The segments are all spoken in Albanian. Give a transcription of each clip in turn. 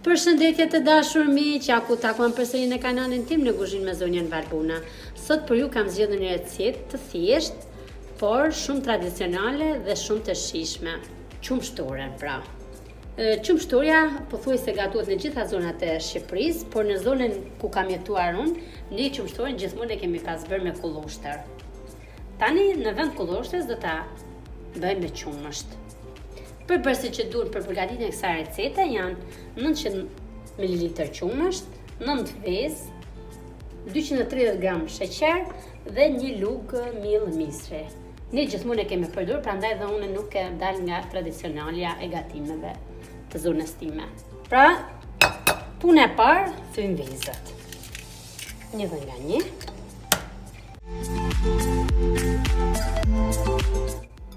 Përshëndetje të dashur miq, ja ku takuam përsëri në kanalin tim në kuzhinë me zonjën Valbuna. Sot për ju kam zgjedhur një recetë të thjeshtë, por shumë tradicionale dhe shumë të shijshme. Qumshtoren pra. Qumshtoria pothuajse gatuhet në gjitha zonat e Shqipërisë, por në zonën ku kam jetuar unë, ne qumshtoren gjithmonë e kemi pas bërë me kullushtër. Tani në vend kullushtës do ta bëjmë me qumësht. Përbërësit që duhen për përgatitjen e kësaj recete janë 900 ml qumësht, 9 vezë, 230 gram sheqer dhe 1 lugë miell misri. Ne gjithmonë e kemi përdorur, prandaj dhe unë nuk e dal nga tradicionalja e gatimeve të zonës time. Pra, puna e parë, thyjm vezët. Një dhe nga një.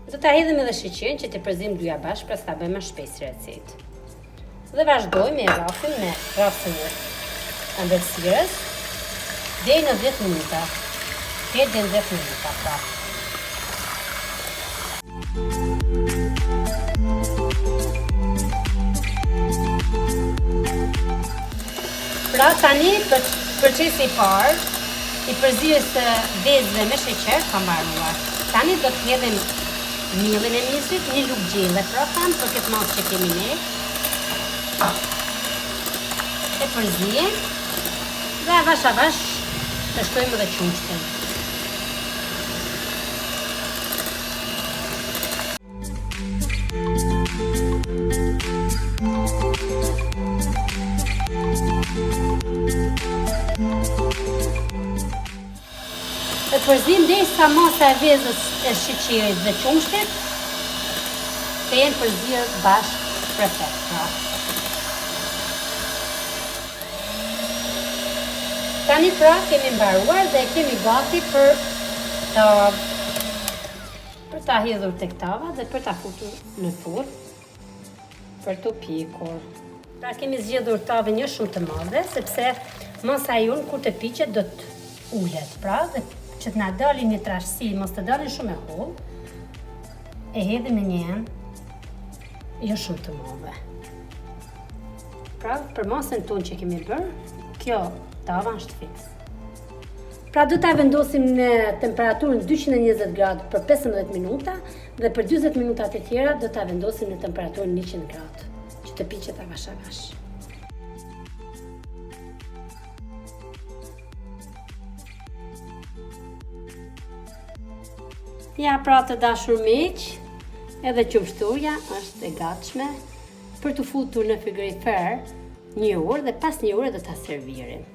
Do ta hedhim edhe sheqerin që të përzim dyja bashkë, pra sa bëjmë më shpejt recetë. Dhe vazhdojmë me rrafin me rrafën e ëmbëlsirës deri në 10 minuta. Deri në 10 minuta pra. Pra tani procesi i parë i përzierjes së vezëve me sheqer ka mbaruar. Tani do të hedhim miellin e misrit, 1 lugë gjelle pra tham për këtë masë që kemi ne. E përzijem dhe avash të shtojmë edhe qumshtin. E përzim derisa masa e vezës e sheqerit dhe qumshtit të jenë përzirë bashkë perfekt. Tani pra kemi mbaruar dhe kemi gati për ta hedhur tek tava dhe për ta futur në furrë për të pjekur. Pra kemi zgjedhur tavën jo shumë të madhe sepse masa jon kur të piqet do të ulet, pra dhe që të na dalin një trashësi, mos të dalin shumë e hollë, e hedhim në një enë jo shumë të madhe. Pra, për masën tonë që kemi bërë, kjo tava është fiks. Pra, do ta vendosim në temperaturën 220 gradë për 15 minuta dhe për 40 minuta të tjera do ta vendosim në temperaturën 100 gradë, që të piqet avash avash. Ja pra të dashur miq, edhe qumshtoria është e gatshme për të futur në frigorifer 1 orë dhe pas 1 ore do ta servirim.